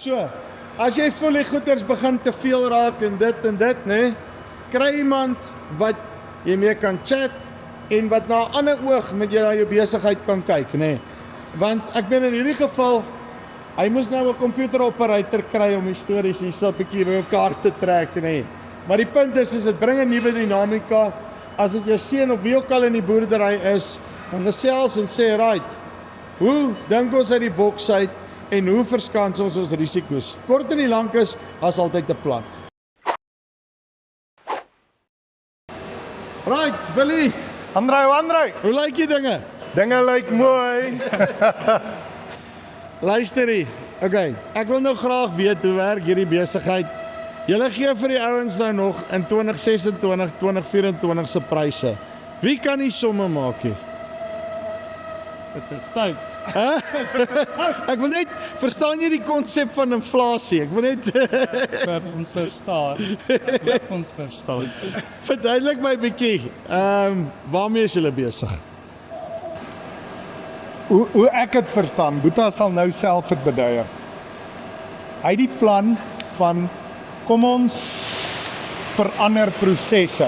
So, as jy voel die goeders begin te veel raak en dit, nee, kry iemand wat jy mee kan chat en wat na 'n ander oog met jou besigheid kan kyk, nee. Want ek ben in hierdie geval, hy moes nou 'n computeroperator kry om die stories hier so 'n bietjie by mekaar te trek, nee. Maar die punt is dit bring 'n nuwe dinamika. As dit jou seun of wie ook al in die boerdery is, dan gesels en sê, right, hoe dink ons uit die boks uit en hoe verskans ons risiko's? Kort en die lank is, as altyd 'n plan. Right, Willie. Andreu, Hoe lyk die dinge? dinge lyk mooi. Luister hier. Okay, ek wil nou graag weet hoe werk hierdie besigheid. Julle gee vir die ouens nou nog in 2026, 2024 se pryse. Wie kan die somme maak hier? Dit is stout. Ek wil net, verstaan jy die konsep van inflasie? Ek wil net Vir ons verstaan. Laat ons verstaan. verduidelik my bietjie. Waarmee is julle besig? Hoe ek het verstaan, Boeta sal nou self dit beduie. Hy het die plan van, kom ons verander prosesse.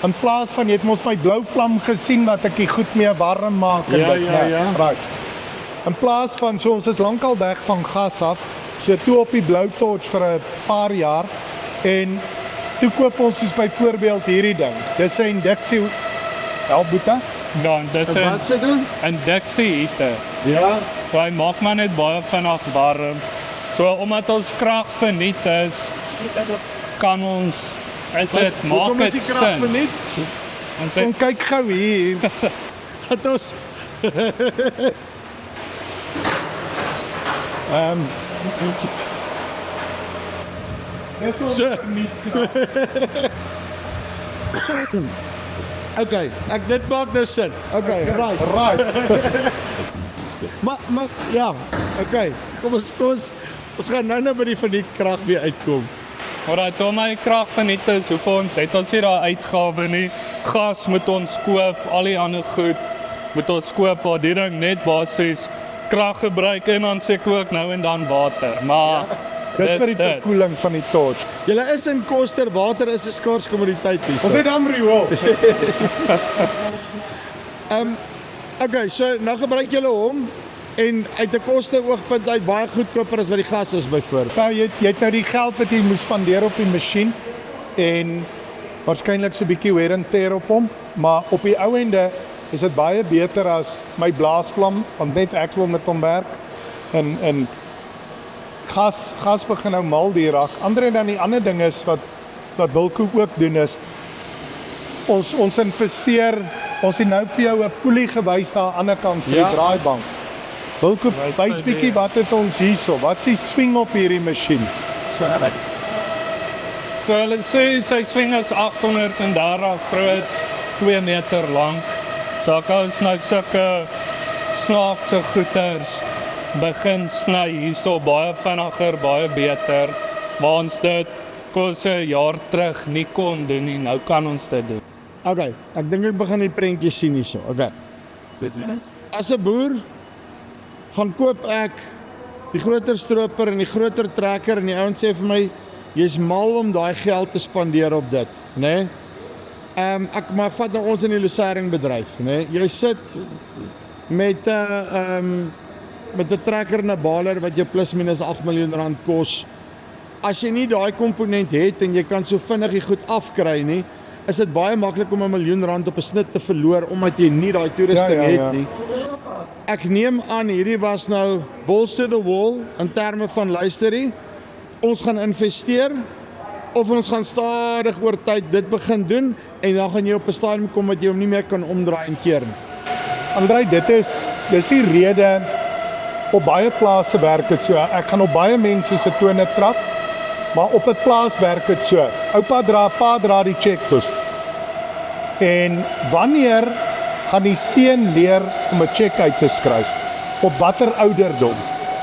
In plaas van, jy het mos my blou vlam gesien wat ek die goed mee warm maak. En Ja, dit, ja, nee, ja. Right. In plaas van, so ons is lankal weg van gas af, so toe op die blou torch vir 'n paar jaar, en toe koop ons soos byvoorbeeld hierdie ding. Dis 'n induksie, Boeta? Dan, dit is Wat se doen? 'n Dixie heater. Ja. Hy maak maar net baie vinnig warm. So omdat ons krag verniet is, kan ons dit maak Hoekom is dit die krag sin. verniet? Ons Kom het kyk gou hier. Dat ons Dis ons So. verniet. Okay, dit maak nou sin. Okay, right. Right. Maar ja, okay. Kom ons gaan nou by die vernietkrag weer uitkom. Alright, so my krag verniet is, hoeveel ons het ons nie daai uitgawe nie. Gas moet ons koop, al die ander goed moet ons koop waar die ding net basies krag gebruik en dan seker ook nou en dan water. Maar Dis vir die dit. verkoeling van die torch. Julle is in Koster, water is 'n skaars kommoditeit hier. Ons het Amriel. Okay, so nou gebruik julle hom en uit 'n koste oogpunt uit baie goedkoper as wat die gas is byvoorbeeld. Nou, jy het nou die geld wat jy moes spandeer op die masjien en waarskynlik so 'n bietjie wear and tear op hom, maar op die ou ende is dit baie beter as my blaasvlam, want net ek wil met hom werk en gas begin nou mal die raak. Ander dan die ander ding is wat Wilco ook doen is ons investeer, ons het nou vir jou 'n poelie gewys daar aan die ander kant vir Ja. die draaibank. Wilco, wys bietjie wat het ons hierso, wat is die swing op hierdie masjien? So hulle sê sy swing is 830 groot, 2 meter lank. So ek kan nou sulke snaakse goeters begin sny hierso baie vinniger, baie beter. Maar ons dit kos 'n jaar terug nie kon doen nie, nou kan ons dit doen. Okay, ek dink ek begin die prentjie sien hierso. Okay. As 'n boer gaan koop ek die groter stroper en die groter trekker en die ouens sê vir my jy's mal om daai geld te spandeer op dit, né? Ek maar vat nou ons in die Lucerne bedryf, né? Jy sit met 'n trekker en 'n baler wat jou plus minus 8 miljoen rand kos. As jy nie daai komponent het en jy kan so vinnig die goed afkry nie, is dit baie maklik om 1 miljoen rand op 'n snit te verloor omdat jy nie daai toerusting het nie. Ek neem aan hierdie was nou balls to the wall in terme van luisterie. Ons gaan investeer of ons gaan stadig oor tyd dit begin doen en dan gaan jy op 'n stadium kom wat jy hom nie meer kan omdraai en keer nie. Andrei, dis die rede op baie plase werk dit so. Ek gaan op baie mense se tone trap, maar op 'n plaas werk dit so. Oupa dra, pa dra die checkbus. En wanneer gaan die seun leer om 'n check uit te skryf? Op watter ouderdom?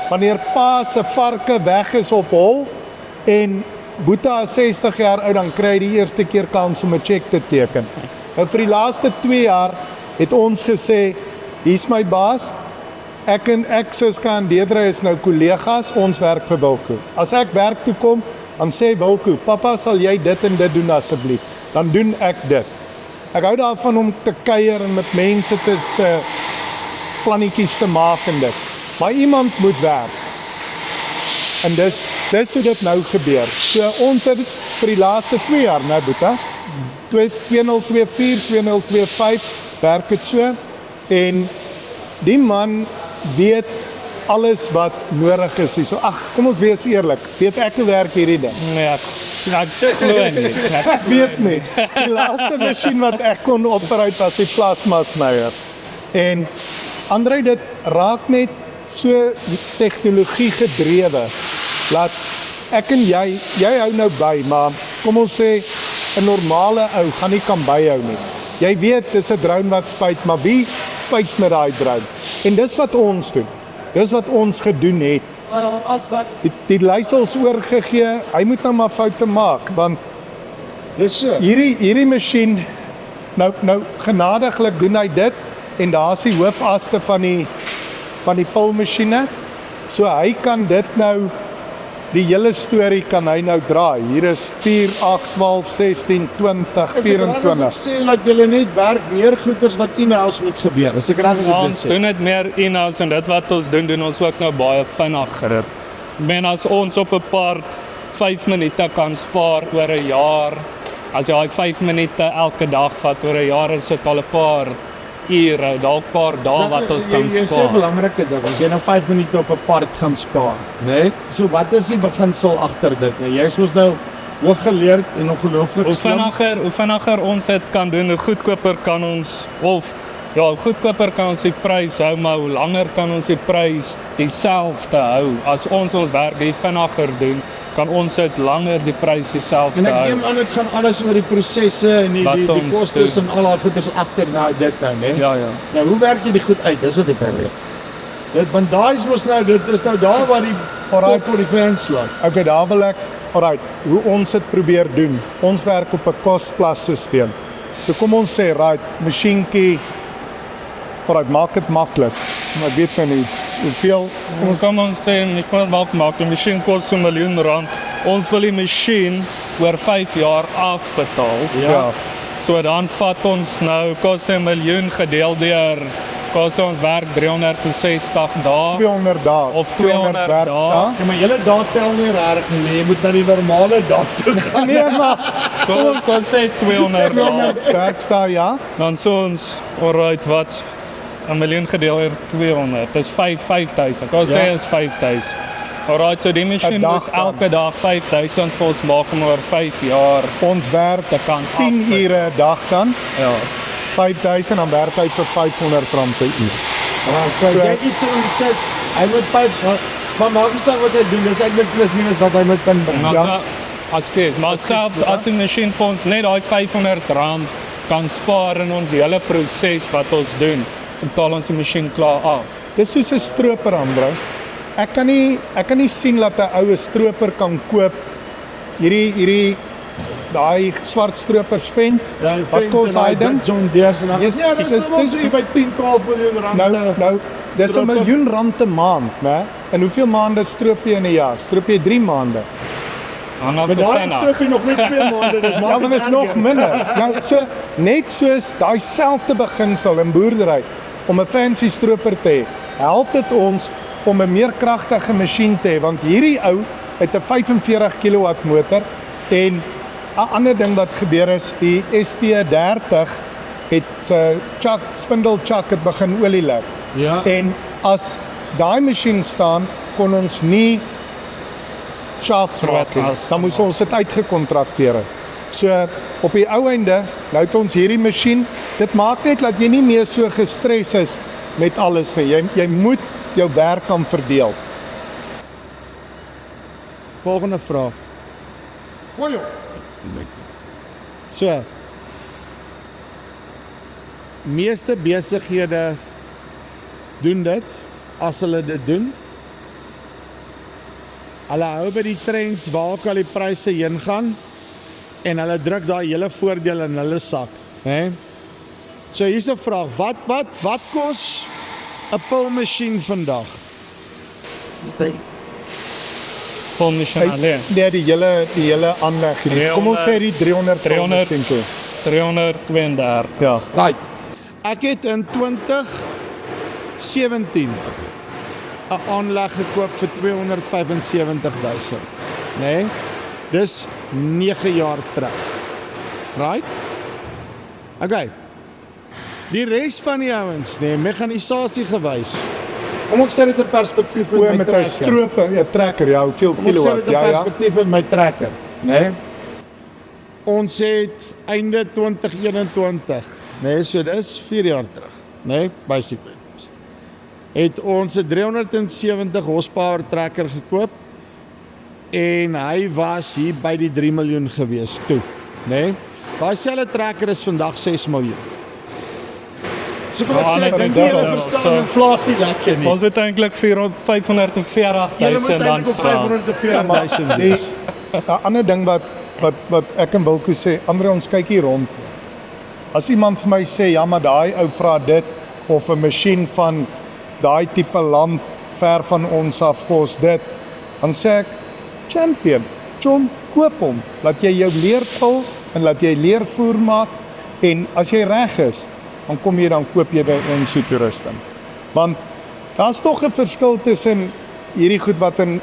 Wanneer pa se varke weg is op hol en Boeta is 60 jaar oud, dan kry hy die eerste keer kans om 'n check te teken. Nou vir die laaste 2 jaar het ons gesê, hier's my baas, Ek Siska en Deidre is nou kollegas, ons werk vir Wilco. As ek werk toe kom, dan sê Wilco, pappa sal jy dit en dit doen asseblief. Dan doen ek dit. Ek hou daarvan om te kuier en met mense te plannetjies te maak en dit. Maar iemand moet werk. En dis hoe dit nou gebeur. So ons het vir die laaste 2 jaar, nou Boeta, 2024, 2025 werk het so. En die man weet alles wat nodig is hier. So, kom ons wees eerlik. Weet ek hoe werk hierdie ding? Nee, ek glo nie. Ek weet nie. Die laaste masjien wat ek kon operuit was die plasma snyer. En Andrei, dit raak net so tegnologie gedrewe. Laat ek en jy hou nou by, maar kom ons sê 'n normale ou gaan nie kan byhou nie. Jy weet dis 'n drone wat spuit, maar wie spuit met daai drone? En dis wat ons doen. Dis wat ons gedoen het. Die leiersels oorgegee, hy moet nou maar foute maak, want Dis so. hierdie masjien nou genadiglik doen hy dit en daar's die hoofaste van die pulmasjiene. So hy kan dit nou die hele storie kan hy nou draai. Hier is 4, 8, 12, 16, 20, 24. Ek sê dat julle net werk meer goeders wat in-house moet gebeur. As ek reg is Ons doen dit meer in-house en dit wat ons doen ons ook nou baie vinniger. Ek meen as ons op 'n paard 5 minute kan spaar oor 'n jaar, as jy daai 5 minute elke dag vat oor 'n jaar, is dit al 'n paar ure, dalk 'n paar dae wat ons kan Jy sê 'n spaar. belangrike ding, as jy nou 5 minute op 'n pad gaan spaar, né? So wat is die beginsel agter dit? Jy's mos nou hooggeleerd en ongelooflik Hoe slim. vinniger ons dit kan doen, hoe goedkoper kan ons hoe goedkoper kan ons die prys hou, maar hoe langer kan ons die prys dieselfde hou. As ons werk vinniger doen, kan ons dit langer die prys dieselfde En ek hou. neem aan dit gaan alles oor die prosesse en die Wat ons kostes doen. en al daai goeders agter dit nou, né? Ja. Nou hoe werk jy dit goed uit? Dis wat ek wil weet. Dit want daai is mos nou, dit is nou daar waar die Alright. voor die fans laat. Okay, daar wil ek, alright, hoe ons dit probeer doen. Ons werk op 'n cost-plus stelsel. So kom ons sê, right, masjienkie, alright, maak dit maklik. Maar ek weet nou nie hoeveel Kom ons sê, ek kan dit maak, die masjien kos so R1 miljoen. Ons wil die masjien oor 5 jaar afbetaal. ja. So dan vat ons nou, kos 'n miljoen gedeel deur, kos ons werk 360 dae. 200 dae Of 200 werkdae. Ja, maar julle dae tel nie regtig nie. Jy moet na die normale dae toe gaan. Nee, maar Kom sê 200 dae. 200 werkdae, ja. Dan sê ons, alright, wat's 'n miljoen gedeel deur 200? Dis 5000. Kom sê Ja. is 5000. Alright, so die masjien 'n dag moet dan. elke dag 5000 vir ons maak om oor 5 jaar Ons werk te kan 10 ure 'n dag dan, Ja. 5000 dan werk hy vir R500 per uur. Ja, so as jy iets insit, hy moet 5 maar maak nie saak wat hy doen, dis eintlik plus minus wat hy moet inbring. Maar Ja. maar selfs as die masjien vir ons net daai R500 kan spaar in ons hele proses wat ons doen, betaal ons die masjien klaar af. Dis soos 'n stroper, Andreu. Ek kan nie sien dat 'n oue stroper kan koop hierdie daai swart stropers ven. Ja, Wat kos daai ding? John Deere se. Yes, Ja, dis dis- soms so by 10-12 miljoen rand. Nou, dis 'n Stroper. miljoen rand 'n maand, né? En hoeveel maande stroop jy in 'n jaar? Stroop jy 3 maande? Dan Maar daai stroop jy nog net 2 maande, dit maak Ja, maar dit dis nog erger. minder. Nou so net soos daai selfde beginsel in boerdery om 'n fancy stroper te hê, help dit ons om 'n meer kragtige masjien te hê, want hierdie ou het 'n 45 kW motor en 'n ander ding wat gebeur is die ST30 het sy spindelchuck het begin olie lek. Ja. En as daai masjien staan, kon ons nie shafts maak nie. Dan moes ons dit uitgekontrakteer het. So op die ou einde, nou het ons hierdie masjien, dit maak net dat jy nie meer so gestres is met alles nie. Jy moet jou werk kan verdeel. Volgende vraag. Goeie. So. Meeste besighede doen dit as hulle dit doen. Hulle hou by die trends waar ook al die pryse heen gaan en hulle druk daai hele voordeel in hulle sak, né? So hier's 'n vraag. Wat kos 'n pulmasjien vandag? Volmission alleen. Nee, die hele aanleg. Kom ons sê die 300 300. pulmasjien. 332. Ja. Right. Ek het in 2017 'n aanleg gekoop vir 275,000, né? Dis 9 jaar terug. Right? Okay. Die res van die ouens, né, mekanisasie gewys. Kom ek sê dit in perspektief O, met my met 'n trekker. stroop, 'n trekker, ja, hoeveel Kom ek sê kilowatt? dit in Ja, ja. perspektief met my trekker, né? Ons het einde 2021, né, so dis 4 jaar terug, né, basically. Het ons 'n 370 horsepower trekker gekoop en hy was hier by die 3 miljoen gewees toe, né? Daai selfe trekker is vandag 6 miljoen. So kom ek Ja, sê, ek ek dink dink julle dat- verstaan so- inflasie lekker nie. Ons het eintlik 540.000 Julle moet eintlik op staan. 540,000 wees. 'n ander ding wat ek en Wilco sê, Andre, ons kyk hier rond. As iemand vir my sê, ja, maar daai ou vra dit of 'n masjien van daai tipe land ver van ons af kos dit, dan sê ek, champion, John, koop hom. Laat jy jou leer vul en laat jy leer voer maak en as jy reg is, dan kom jy dan koop jy by Enso toerusting. Want daar's tog 'n verskil tussen hierdie goed wat in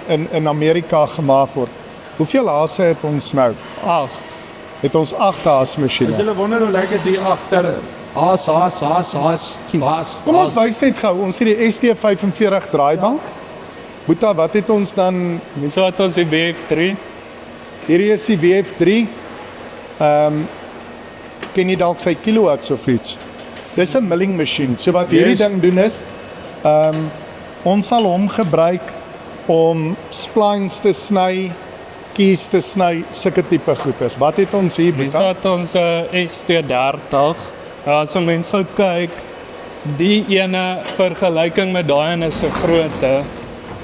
Amerika gemaak word. Hoeveel hase het ons nou? 8. Het ons 8 haasmasjiene. As julle wonder hoe lyk dit hier agter. Haas. Kom ons wys net gou, ons het die ST45 draaibank. Boeta, wat het ons dan? Dis wat ons die BF3. Hierdie is die WF3. Ken jy dalk sy kilowatts of iets? Dis 'n milling masjien. So wat hierdie Yes. ding doen is, ons sal hom gebruik om splines te sny, kies te sny, sulke tipe goeders. Wat het ons hier, Dis Boeta? wat ons ST30. As 'n mens gou kyk, die ene vergelyking met daai ene se grootte,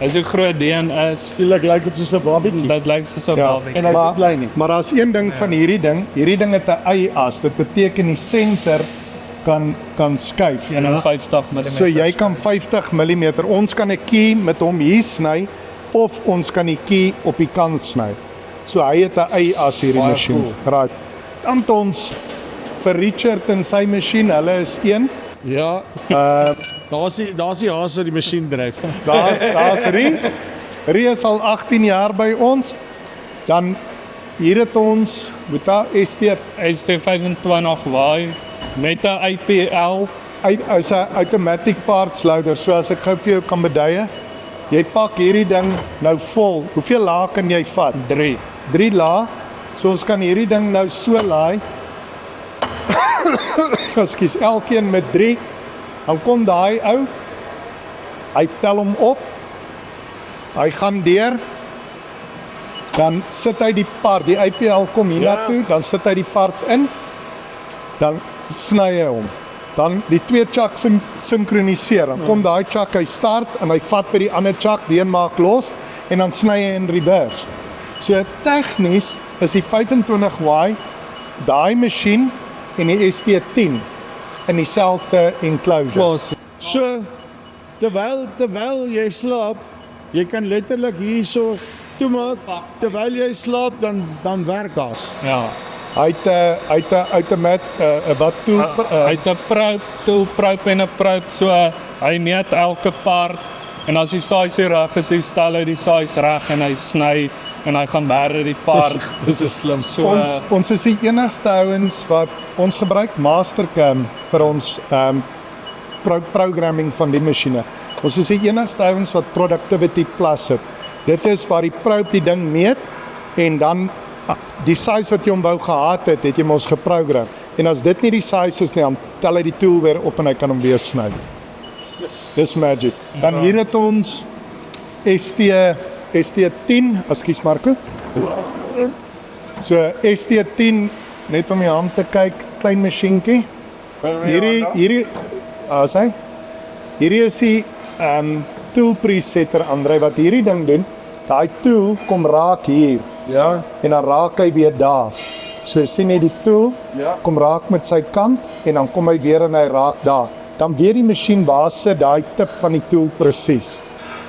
is hoe groot die een is. Skielik lyk dit soos 'n babietjie. Dit lyk soos 'n Ja, barbie. En hy's nie klein nie. Maar daar's een ding van hierdie ding het 'n y-as. Dit beteken die senter kan skuif. 51 mm. So jy kan 50 mm. Ons kan 'n key met hom hier sny of ons kan die key op die kant sny. So hy het 'n y-as hierdie Baie masjien. cool. Right. Dan het ons vir Richard en sy masjien, hulle is een. Ja, daar's die haas wat die masjien dryf. Daar's Rie is al 18 jaar by ons. Dan hier het ons Boeta ST25Y met 'n IPL. is 'n automatic parts loader. So as ek gou vir jou kan beduie, jy pak hierdie ding nou vol. Hoeveel lae kan jy vat? 3. 3 lae. So ons kan hierdie ding nou so laai. Ekskuus, elkeen met 3. Dan kom daai ou. Hy tel hom op. Hy gaan deur. Dan sit hy die part, die IPL kom hiernatoe, dan sit hy die part in. Dan sny hy hom. Dan die twee chucks sinkroniseer. Dan kom daai chuck, hy start en hy vat by die ander chuck, die een maak los en dan sny hy in reverse. So tegnies is die 25Y daai masjien en die ST10 in dieselfde enclosure. So terwyl jy slaap, jy kan letterlik hierso toemaak. Terwyl jy slaap dan werk gas. Ja. Hy het 'n automat wat toe Hy het 'n probe en 'n probe, so hy meet elke part en as die size reg is, hy stel hy die size reg en hy sny en hy gaan berre die part. Dis 'n slim. So ons is die enigste ouens wat ons gebruik Mastercam vir ons programming van die masjiene. Ons is die enigste ouens wat Productivity Plus het. Dit is waar die probe die ding meet en dan die size wat jy hom wou gehad het, het jy mos geprogram. En as dit nie die size is nie, dan tel hy die tool weer op en hy kan hom weer sny. Dis magic. Dan hier het ons ST10, ekskuus Marco. So ST10, net om die hand te kyk, klein masjienkie. Hierdie hy? Hierdie is die tool presetter Andre wat hierdie ding doen. Daai tool kom raak hier. Ja. En dan raak hy weer daar. So sien jy die tool Ja. kom raak met sy kant en dan kom hy weer en hy raak daar. dan weet die masjien waar sit daai tip van die tool presies.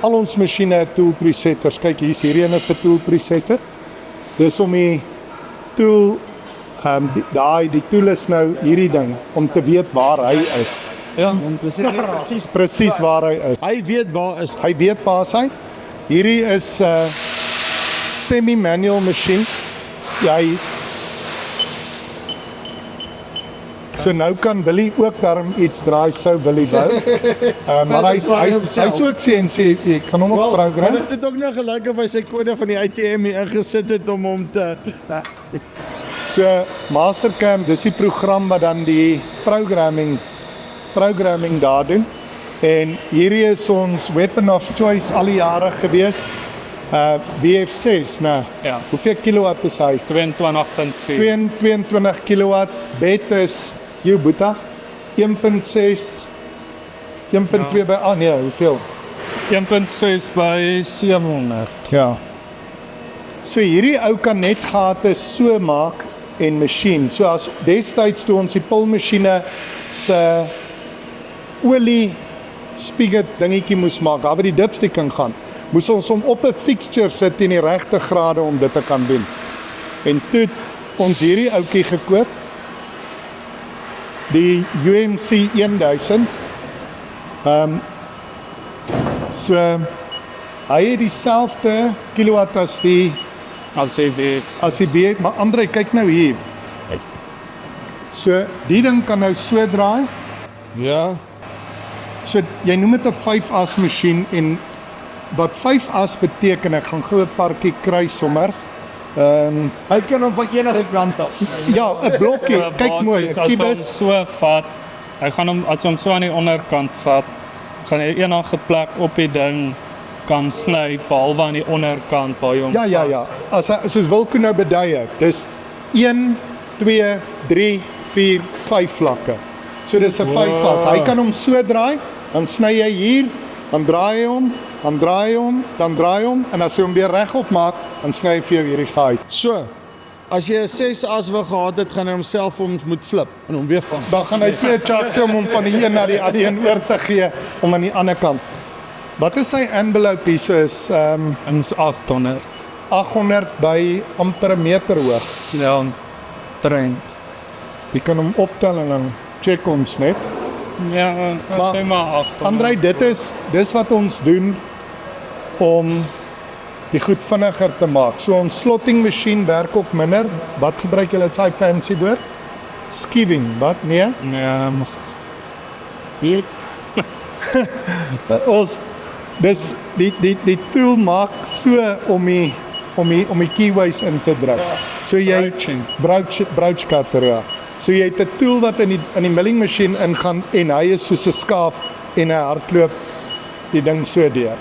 Al ons masjiene het tool presetters. Kyk, hier's hierdie een 'n tool presetter. Dis om die tool die tool is nou hierdie ding om te weet waar hy is. Ja, Presies waar hy is. Hy weet waar is. Hy weet waar hy. Hierdie is semi-manual masjien. So nou kan Willie ook daarom iets draai sou Willie wou. Maar hy's ook CNC, jy kan hom ook program. Dit het ook nou gelyk of hy sy kode van die ATM hier ingesit het om hom te So Mastercam, dis die program wat dan die programming daar doen. En hierdie is ons weapon of choice al die jare gewees. VF6, nou. Ja. Hoeveel kilowatt is hy? 22.4. 22 kilowatt. Bet is Boeta 1.6 1.2 by hoeveel? 1.6 by 700. Ja. So hierdie ou kan net gate so maak en masjien. So as destyds toe ons die pulmasjiene se olie spigot dingetjie moes maak, daar by die dipstick gaan, moes ons hom op 'n fixture sit in die regte grade om dit te kan doen. En toe het ons hierdie ouetjie gekoop, die UMC 1000. So hy het dieselfde kilowatt as die BX, maar Andre, kyk nou hier. So die ding kan nou so draai. Ja. So jy noem dit 'n 5-as masjien en wat 5-as beteken, ek gaan gou 'n parkie kry sommer. Hy kan hom van enige kant af. Ja, 'n blokkie. Kyk mooi, 'n As kubus. hom so vat, hy gaan hom as hom so aan die onderkant vat, gaan hy enige plek op die ding kan sny behalwe aan die onderkant waar jy hom Ja. Soos Wilco nou beduie, dis 1, 2, 3, 4, 5 vlakke. So dis 'n 5-as. Hy kan hom so draai, dan sny hy hier, dan draai hy hom, dan draai hy hom en as hy hom weer regop maak, dan sny hy vir jou hierdie gaai. So, as jy 'n 6-as wou gehad het, gaan hy homself moet flip en hom weer vang. Dan gaan hy 2 chatsie om hom van die een na die ander een oor te gee om aan die ander kant. Wat is sy envelope hier? So is Ons 800. 800 by amper 'n meter hoog. Ja, trend. Jy kan hom optel en dan check ons net. Ja, Maar, sê maar 800. Andrei, dis wat ons doen om die goed vinniger te maak. So ons slotting masjien werk ook minder. Wat gebruik julle sy fancy woord? Skiving, wat? Nee? Ja, mos. Hier. Ons dis die tool maak so om die keyways in te druk. So jy broach cutter, ja. So jy het 'n tool wat in die milling masjien ingaan en hy is soos 'n skaaf en hy hardloop die ding so deur.